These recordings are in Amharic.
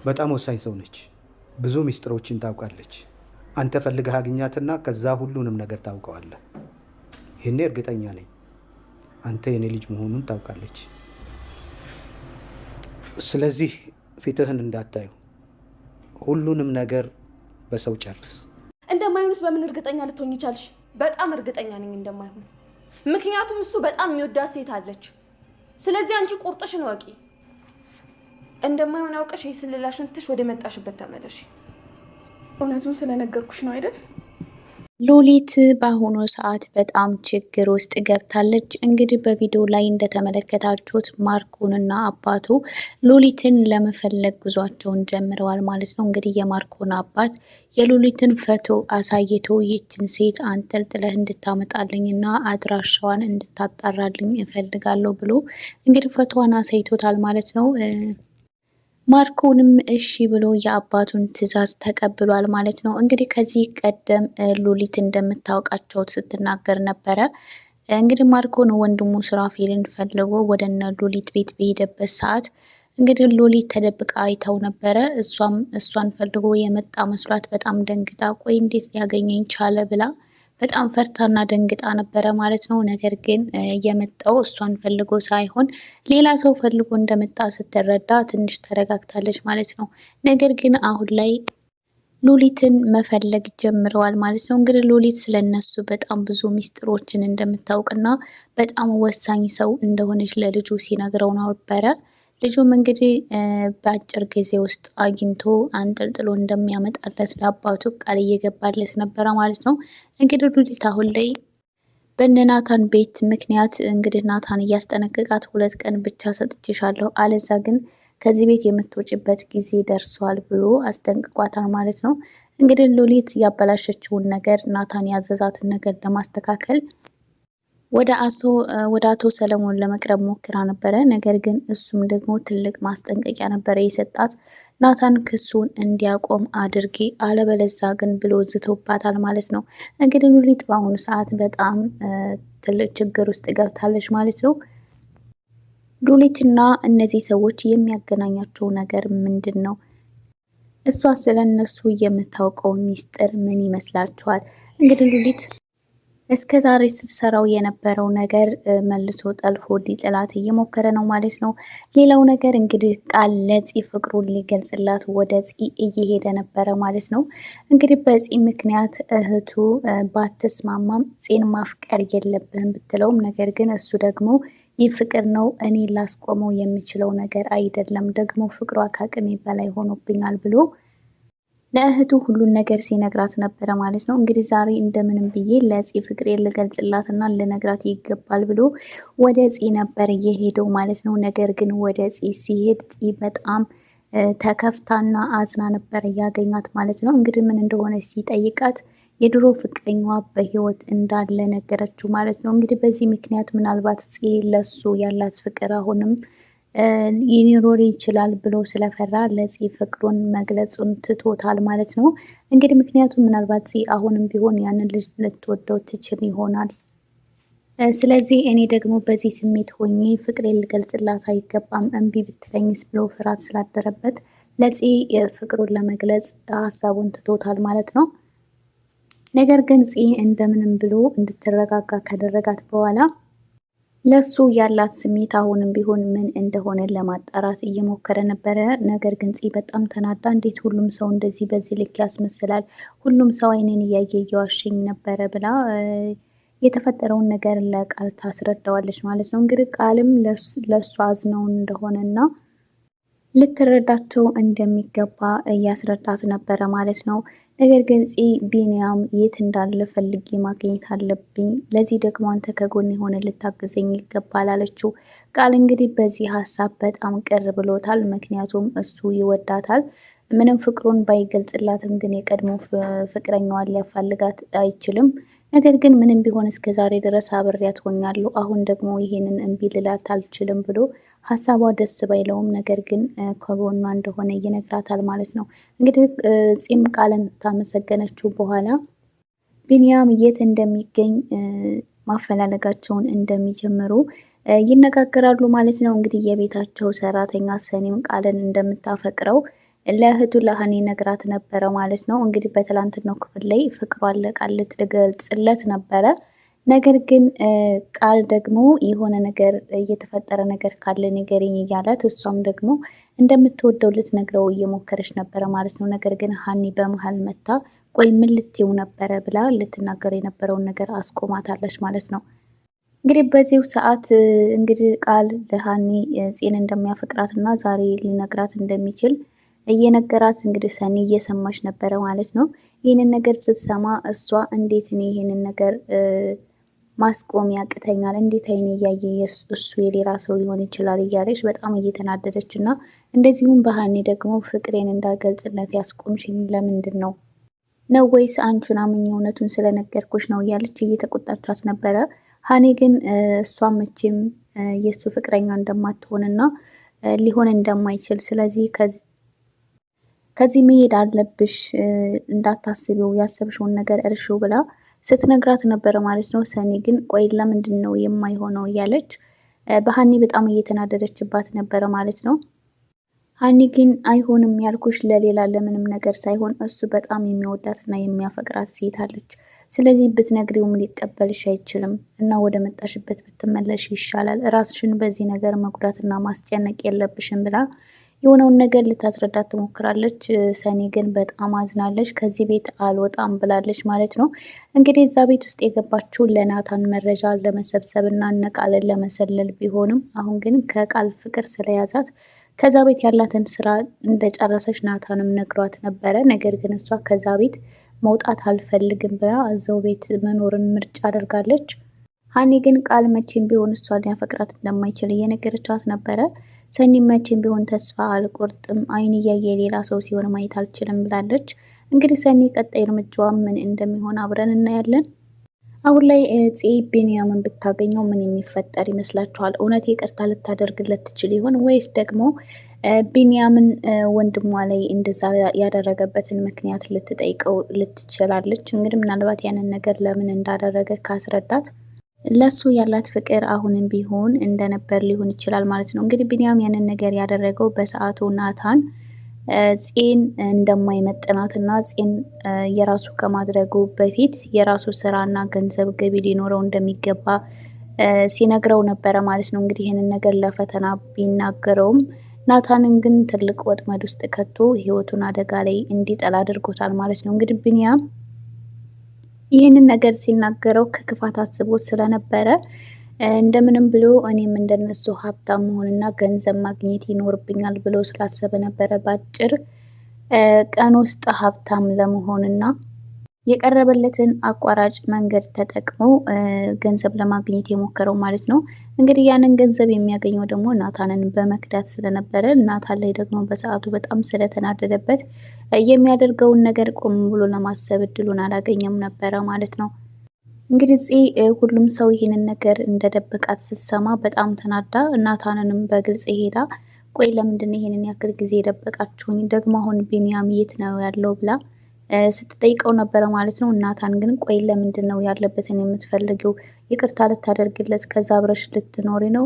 በጣም ወሳኝ ሰው ነች። ብዙ ሚስጥሮችን ታውቃለች። አንተ ፈልገህ አግኛትና ከዛ ሁሉንም ነገር ታውቀዋለህ። ይህኔ እርግጠኛ ነኝ አንተ የኔ ልጅ መሆኑን ታውቃለች። ስለዚህ ፊትህን እንዳታዩ፣ ሁሉንም ነገር በሰው ጨርስ። እንደማይሆንስ በምን እርግጠኛ ልትሆኝ ይቻልሽ? በጣም እርግጠኛ ነኝ እንደማይሆን። ምክንያቱም እሱ በጣም የሚወዳት ሴት አለች። ስለዚህ አንቺ ቁርጥሽን ወቂ። እንደማይሆን አውቀሽ የስልላሽን ትሽ ወደ መጣሽበት ተመለሽ። እውነቱን ስለነገርኩሽ ነው አይደል? ሉሊት በአሁኑ ሰዓት በጣም ችግር ውስጥ ገብታለች። እንግዲህ በቪዲዮ ላይ እንደተመለከታችሁት ማርኮንና አባቱ ሉሊትን ለመፈለግ ጉዟቸውን ጀምረዋል ማለት ነው። እንግዲህ የማርኮን አባት የሉሊትን ፎቶ አሳይቶ ይችን ሴት አንጠልጥለህ እንድታመጣልኝ እና አድራሻዋን እንድታጣራልኝ እፈልጋለሁ ብሎ እንግዲህ ፎቶዋን አሳይቶታል ማለት ነው። ማርኮንም እሺ ብሎ የአባቱን ትዕዛዝ ተቀብሏል ማለት ነው። እንግዲህ ከዚህ ቀደም ሉሊት እንደምታውቃቸው ስትናገር ነበረ። እንግዲህ ማርኮን ወንድሙ ሱራፌልን ፈልጎ ወደ እነ ሉሊት ቤት በሄደበት ሰዓት እንግዲህ ሉሊት ተደብቃ አይተው ነበረ። እሷን ፈልጎ የመጣ መስሏት በጣም ደንግጣ ቆይ እንዴት ሊያገኘኝ ቻለ ብላ በጣም ፈርታና ደንግጣ ነበረ ማለት ነው። ነገር ግን የመጣው እሷን ፈልጎ ሳይሆን ሌላ ሰው ፈልጎ እንደመጣ ስትረዳ ትንሽ ተረጋግታለች ማለት ነው። ነገር ግን አሁን ላይ ሉሊትን መፈለግ ጀምረዋል ማለት ነው። እንግዲህ ሉሊት ስለነሱ በጣም ብዙ ሚስጥሮችን እንደምታውቅና በጣም ወሳኝ ሰው እንደሆነች ለልጁ ሲነግረው ነበረ። ልጁም እንግዲህ በአጭር ጊዜ ውስጥ አግኝቶ አንጠልጥሎ እንደሚያመጣለት ለአባቱ ቃል እየገባለት ነበረ ማለት ነው። እንግዲህ ሉሊት አሁን ላይ በእነ ናታን ቤት ምክንያት እንግዲህ ናታን እያስጠነቀቃት 2 ቀን ብቻ ሰጥቼሻለሁ፣ አለዛ ግን ከዚህ ቤት የምትወጭበት ጊዜ ደርሷል ብሎ አስጠንቅቋታል ማለት ነው። እንግዲህ ሉሊት ያበላሸችውን ነገር ናታን ያዘዛትን ነገር ለማስተካከል ወደ አቶ ሰለሞን ለመቅረብ ሞክራ ነበረ። ነገር ግን እሱም ደግሞ ትልቅ ማስጠንቀቂያ ነበረ የሰጣት። ናታን ክሱን እንዲያቆም አድርጊ አለበለዛ ግን ብሎ ዝቶባታል ማለት ነው። እንግዲህ ሉሊት በአሁኑ ሰዓት በጣም ትልቅ ችግር ውስጥ ገብታለች ማለት ነው። ሉሊትና እነዚህ ሰዎች የሚያገናኛቸው ነገር ምንድን ነው? እሷ ስለነሱ የምታውቀው ሚስጥር ምን ይመስላችኋል? እንግዲህ ሉሊት እስከ ዛሬ ስትሰራው የነበረው ነገር መልሶ ጠልፎ ሊጥላት እየሞከረ ነው ማለት ነው። ሌላው ነገር እንግዲህ ቃል ለፂ ፍቅሩን ሊገልጽላት ወደ ፂ እየሄደ ነበረ ማለት ነው። እንግዲህ በፂ ምክንያት እህቱ ባትስማማም ፂን ማፍቀር የለብህም ብትለውም ነገር ግን እሱ ደግሞ ይህ ፍቅር ነው፣ እኔ ላስቆመው የሚችለው ነገር አይደለም፣ ደግሞ ፍቅሯ ከአቅሜ በላይ ሆኖብኛል ብሎ ለእህቱ ሁሉን ነገር ሲነግራት ነበረ ማለት ነው። እንግዲህ ዛሬ እንደምንም ብዬ ለፂ ፍቅሬን ልገልጽላትና ልነግራት ይገባል ብሎ ወደ ፂ ነበር የሄደው ማለት ነው። ነገር ግን ወደ ፂ ሲሄድ ፂ በጣም ተከፍታና አዝና ነበር ያገኛት ማለት ነው። እንግዲህ ምን እንደሆነ ሲጠይቃት የድሮ ፍቅረኛዋ በህይወት እንዳለ ነገረችው ማለት ነው። እንግዲህ በዚህ ምክንያት ምናልባት ፂ ለሱ ያላት ፍቅር አሁንም ሊኖር ይችላል ብሎ ስለፈራ ለፂ ፍቅሩን መግለጹን ትቶታል ማለት ነው። እንግዲህ ምክንያቱም ምናልባት ፂ አሁንም ቢሆን ያንን ልጅ ልትወደው ትችል ይሆናል። ስለዚህ እኔ ደግሞ በዚህ ስሜት ሆኜ ፍቅሬን ልገልጽላት አይገባም እምቢ ብትለኝስ ብሎ ፍርሃት ስላደረበት ለፂ ፍቅሩን ለመግለጽ ሀሳቡን ትቶታል ማለት ነው። ነገር ግን ፂ እንደምንም ብሎ እንድትረጋጋ ካደረጋት በኋላ ለሱ ያላት ስሜት አሁንም ቢሆን ምን እንደሆነ ለማጣራት እየሞከረ ነበረ። ነገር ግን ፂ በጣም ተናዳ እንዴት ሁሉም ሰው እንደዚህ በዚህ ልክ ያስመስላል፣ ሁሉም ሰው አይኔን እያየ እየዋሸኝ ነበረ ብላ የተፈጠረውን ነገር ለቃል ታስረዳዋለች ማለት ነው። እንግዲህ ቃልም ለሱ አዝነው እንደሆነና ልትረዳቸው እንደሚገባ እያስረዳት ነበረ ማለት ነው። ነገር ግን ፂ ቢኒያም የት እንዳለ ፈልጌ ማግኘት አለብኝ፣ ለዚህ ደግሞ አንተ ከጎን የሆነ ልታግዘኝ ይገባል አለችው። ቃል እንግዲህ በዚህ ሀሳብ በጣም ቅር ብሎታል። ምክንያቱም እሱ ይወዳታል። ምንም ፍቅሩን ባይገልጽላትም ግን የቀድሞ ፍቅረኛዋን ሊያፋልጋት አይችልም። ነገር ግን ምንም ቢሆን እስከ ዛሬ ድረስ አብሬያት ሆኛለሁ፣ አሁን ደግሞ ይሄንን እምቢ ልላት አልችልም ብሎ ሀሳቧ ደስ ባይለውም ነገር ግን ከጎኗ እንደሆነ ይነግራታል ማለት ነው። እንግዲህ ፂም ቃልን ታመሰገነችው በኋላ ቢኒያም የት እንደሚገኝ ማፈላለጋቸውን እንደሚጀምሩ ይነጋገራሉ ማለት ነው። እንግዲህ የቤታቸው ሰራተኛ ሰኒም ቃልን እንደምታፈቅረው ለእህቱ ለሀኒ ነግራት ነበረ ማለት ነው። እንግዲህ በትላንትናው ክፍል ላይ ፍቅሯን ለቃል ልትገልጽለት ነበረ። ነገር ግን ቃል ደግሞ የሆነ ነገር እየተፈጠረ ነገር ካለ ንገሪኝ እያላት እሷም ደግሞ እንደምትወደው ልትነግረው እየሞከረች ነበረ ማለት ነው። ነገር ግን ሀኒ በመሀል መታ ቆይ ምን ልትይው ነበረ ብላ ልትናገር የነበረውን ነገር አስቆማታለች ማለት ነው። እንግዲህ በዚሁ ሰዓት እንግዲህ ቃል ለሀኒ ፂን እንደሚያፈቅራት እና ዛሬ ሊነግራት እንደሚችል እየነገራት እንግዲህ ሰኒ እየሰማች ነበረ ማለት ነው። ይህንን ነገር ስትሰማ እሷ እንዴት እኔ ይህንን ነገር ማስቆም ያቅተኛል፣ እንዴት አይኔ እያየ እሱ የሌላ ሰው ሊሆን ይችላል እያለች በጣም እየተናደደች እና እንደዚሁም በሀኒ ደግሞ ፍቅሬን እንዳገልጽለት ያስቆምሽኝ ለምንድን ነው ወይስ አንቺን አምኜ እውነቱን ስለነገርኩሽ ነው እያለች እየተቆጣቻት ነበረ። ሀኒ ግን እሷ መቼም የእሱ ፍቅረኛ እንደማትሆንና ሊሆን እንደማይችል ስለዚህ ከዚህ መሄድ አለብሽ፣ እንዳታስቢው፣ ያሰብሽውን ነገር እርሺው ብላ ስትነግራት ነበረ ማለት ነው። ሰኒ ግን ቆይ ለምንድን ነው የማይሆነው እያለች በሀኒ በጣም እየተናደደችባት ነበረ ማለት ነው። ሀኒ ግን አይሆንም ያልኩሽ ለሌላ ለምንም ነገር ሳይሆን እሱ በጣም የሚወዳትና የሚያፈቅራት ሴት አለች። ስለዚህ ብትነግሪውም ሊቀበልሽ አይችልም እና ወደ መጣሽበት ብትመለሽ ይሻላል። ራስሽን በዚህ ነገር መጉዳትና ማስጨነቅ የለብሽም ብላ የሆነውን ነገር ልታስረዳት ትሞክራለች። ሰኒ ግን በጣም አዝናለች። ከዚህ ቤት አልወጣም ብላለች ማለት ነው። እንግዲህ እዛ ቤት ውስጥ የገባችው ለናታን መረጃ ለመሰብሰብ እና እነ ቃልን ለመሰለል ቢሆንም አሁን ግን ከቃል ፍቅር ስለያዛት ከዛ ቤት ያላትን ስራ እንደጨረሰች ናታንም ነግሯት ነበረ። ነገር ግን እሷ ከዛ ቤት መውጣት አልፈልግም ብላ እዛው ቤት መኖርን ምርጫ አድርጋለች። ሀኒ ግን ቃል መቼም ቢሆን እሷ ሊያፈቅራት እንደማይችል እየነገረቻት ነበረ። ሰኒ መቼም ቢሆን ተስፋ አልቆርጥም፣ አይን እያየ ሌላ ሰው ሲሆን ማየት አልችልም ብላለች። እንግዲህ ሰኒ ቀጣይ እርምጃዋ ምን እንደሚሆን አብረን እናያለን። አሁን ላይ ቢንያምን ብታገኘው ምን የሚፈጠር ይመስላችኋል? እውነት ይቅርታ ልታደርግለት ትችል ይሆን ወይስ ደግሞ ቢንያምን ወንድሟ ላይ እንደዛ ያደረገበትን ምክንያት ልትጠይቀው ልትችላለች? እንግዲህ ምናልባት ያንን ነገር ለምን እንዳደረገ ካስረዳት ለሱ ያላት ፍቅር አሁንም ቢሆን እንደነበር ሊሆን ይችላል ማለት ነው። እንግዲህ ቢንያም ያንን ነገር ያደረገው በሰዓቱ ናታን ፂን እንደማይመጥናትና ፂን የራሱ ከማድረጉ በፊት የራሱ ስራና ገንዘብ ገቢ ሊኖረው እንደሚገባ ሲነግረው ነበረ ማለት ነው። እንግዲህ ይህንን ነገር ለፈተና ቢናገረውም ናታንን ግን ትልቅ ወጥመድ ውስጥ ከቶ ህይወቱን አደጋ ላይ እንዲጠላ አድርጎታል ማለት ነው። እንግዲህ ቢንያም ይህንን ነገር ሲናገረው ከክፋት አስቦት ስለነበረ እንደምንም ብሎ እኔም እንደነሱ ሀብታም መሆንና ገንዘብ ማግኘት ይኖርብኛል ብሎ ስላሰበ ነበረ በአጭር ቀን ውስጥ ሀብታም ለመሆንና የቀረበለትን አቋራጭ መንገድ ተጠቅሞ ገንዘብ ለማግኘት የሞከረው ማለት ነው። እንግዲህ ያንን ገንዘብ የሚያገኘው ደግሞ ናታንን በመክዳት ስለነበረ ናታን ላይ ደግሞ በሰዓቱ በጣም ስለተናደደበት የሚያደርገውን ነገር ቆም ብሎ ለማሰብ እድሉን አላገኘም ነበረ ማለት ነው። እንግዲህ ሁሉም ሰው ይህንን ነገር እንደደበቃት ስትሰማ በጣም ተናዳ ናታንንም በግልጽ ሄዳ ቆይ ለምንድን ይሄንን ያክል ጊዜ የደበቃችሁኝ? ደግሞ አሁን ቢንያም የት ነው ያለው ብላ ስትጠይቀው ነበረ ማለት ነው። ናታን ግን ቆይ ለምንድን ነው ያለበትን የምትፈልጊው? ይቅርታ ልታደርግለት ከዛ አብረሽ ልትኖሪ ነው?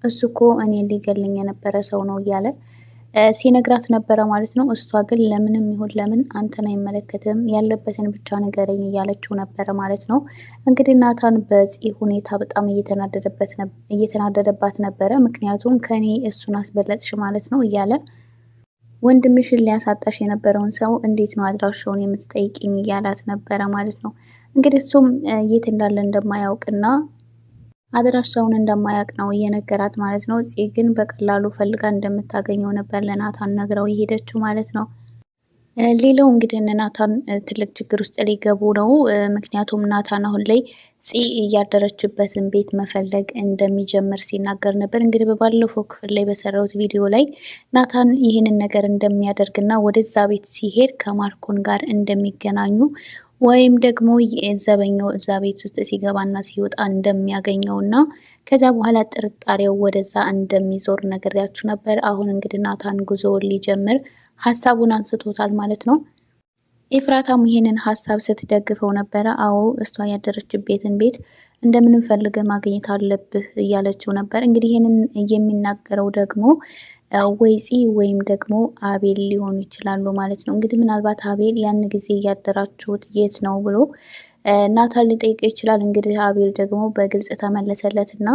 እሱ እኮ እኔን ሊገልኝ የነበረ ሰው ነው እያለ ሲነግራት ነበረ ማለት ነው። እሷ ግን ለምንም ይሁን ለምን አንተን አይመለከትም፣ ያለበትን ብቻ ንገረኝ እያለችው ነበረ ማለት ነው። እንግዲህ ናታን በዚህ ሁኔታ በጣም እየተናደደባት ነበረ። ምክንያቱም ከኔ እሱን አስበለጥሽ ማለት ነው እያለ ወንድምሽን ሊያሳጣሽ የነበረውን ሰው እንዴት ነው አድራሻውን የምትጠይቂኝ እያላት ነበረ ማለት ነው። እንግዲህ እሱም የት እንዳለ እንደማያውቅና አድራሻውን እንደማያውቅ ነው እየነገራት ማለት ነው። ጽጌ ግን በቀላሉ ፈልጋ እንደምታገኘው ነበር ለናታን ነግረው የሄደችው ማለት ነው። ሌላው እንግዲህ ናታን ትልቅ ችግር ውስጥ ሊገቡ ነው። ምክንያቱም ናታን አሁን ላይ ጽጌ እያደረችበትን ቤት መፈለግ እንደሚጀምር ሲናገር ነበር። እንግዲህ በባለፈው ክፍል ላይ በሰራሁት ቪዲዮ ላይ ናታን ይህንን ነገር እንደሚያደርግና ወደዛ ቤት ሲሄድ ከማርኮን ጋር እንደሚገናኙ ወይም ደግሞ ዘበኛው እዛ ቤት ውስጥ ሲገባና ሲወጣ እንደሚያገኘው እና ከዛ በኋላ ጥርጣሬው ወደዛ እንደሚዞር ነግሬያችሁ ነበር። አሁን እንግዲህ ናታን ጉዞውን ሊጀምር ሀሳቡን አንስቶታል ማለት ነው። ኤፍራታም ይሄንን ሀሳብ ስትደግፈው ነበረ። አዎ እሷ ያደረችበትን ቤት እንደምንም ፈልገህ ማግኘት አለብህ እያለችው ነበር። እንግዲህ ይሄንን የሚናገረው ደግሞ ወይ ፂ ወይም ደግሞ አቤል ሊሆኑ ይችላሉ ማለት ነው። እንግዲህ ምናልባት አቤል ያን ጊዜ እያደራችሁት የት ነው ብሎ ናታን ሊጠይቅ ይችላል። እንግዲህ አቤል ደግሞ በግልጽ ተመለሰለትና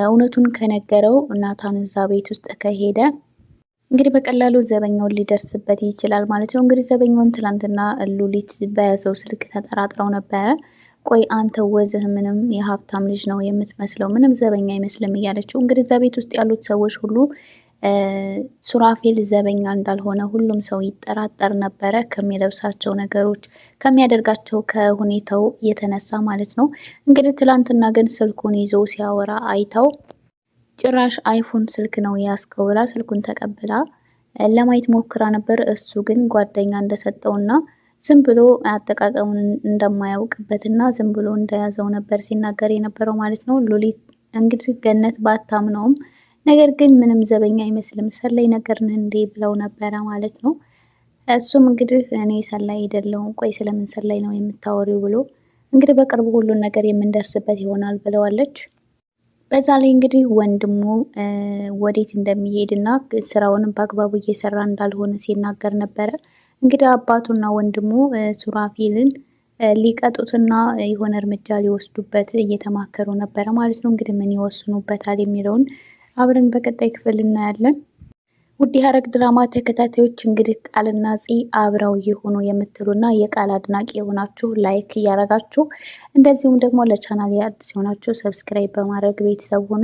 እውነቱን ከነገረው ናታን እዛ ቤት ውስጥ ከሄደ እንግዲህ በቀላሉ ዘበኛውን ሊደርስበት ይችላል ማለት ነው። እንግዲህ ዘበኛውን ትላንትና ሉሊት በያዘው ስልክ ተጠራጥረው ነበረ። ቆይ አንተ ወዝህ ምንም የሀብታም ልጅ ነው የምትመስለው፣ ምንም ዘበኛ አይመስልም እያለችው እንግዲህ እዛ ቤት ውስጥ ያሉት ሰዎች ሁሉ ሱራፌል ዘበኛ እንዳልሆነ ሁሉም ሰው ይጠራጠር ነበረ፣ ከሚለብሳቸው ነገሮች ከሚያደርጋቸው ከሁኔታው የተነሳ ማለት ነው። እንግዲህ ትላንትና ግን ስልኩን ይዞ ሲያወራ አይተው ጭራሽ አይፎን ስልክ ነው ያስከው ብላ ስልኩን ተቀብላ ለማየት ሞክራ ነበር። እሱ ግን ጓደኛ እንደሰጠውና ዝም ብሎ አጠቃቀሙን እንደማያውቅበትና ዝም ብሎ እንደያዘው ነበር ሲናገር የነበረው ማለት ነው። ሉሊት እንግዲህ ገነት ባታምነውም ነገር ግን ምንም ዘበኛ አይመስልም ሰላይ ነገር እንዴ ብለው ነበረ ማለት ነው። እሱም እንግዲህ እኔ ሰላይ አይደለሁም፣ ቆይ ስለምን ሰላይ ነው የምታወሪው ብሎ እንግዲህ በቅርቡ ሁሉን ነገር የምንደርስበት ይሆናል ብለዋለች። በዛ ላይ እንግዲህ ወንድሙ ወዴት እንደሚሄድና ስራውንም በአግባቡ እየሰራ እንዳልሆነ ሲናገር ነበረ። እንግዲህ አባቱና ወንድሙ ሱራፌልን ሊቀጡትና የሆነ እርምጃ ሊወስዱበት እየተማከሩ ነበረ ማለት ነው። እንግዲህ ምን ይወስኑበታል የሚለውን አብረን በቀጣይ ክፍል እናያለን። ውድ የሐረግ ድራማ ተከታታዮች እንግዲህ ቃልና ፂ አብረው ይሁኑ የምትሉና የቃል አድናቂ የሆናችሁ ላይክ እያረጋችሁ እንደዚሁም ደግሞ ለቻናል አዲስ የሆናችሁ ሰብስክራይብ በማድረግ ቤተሰብ ሁኑ።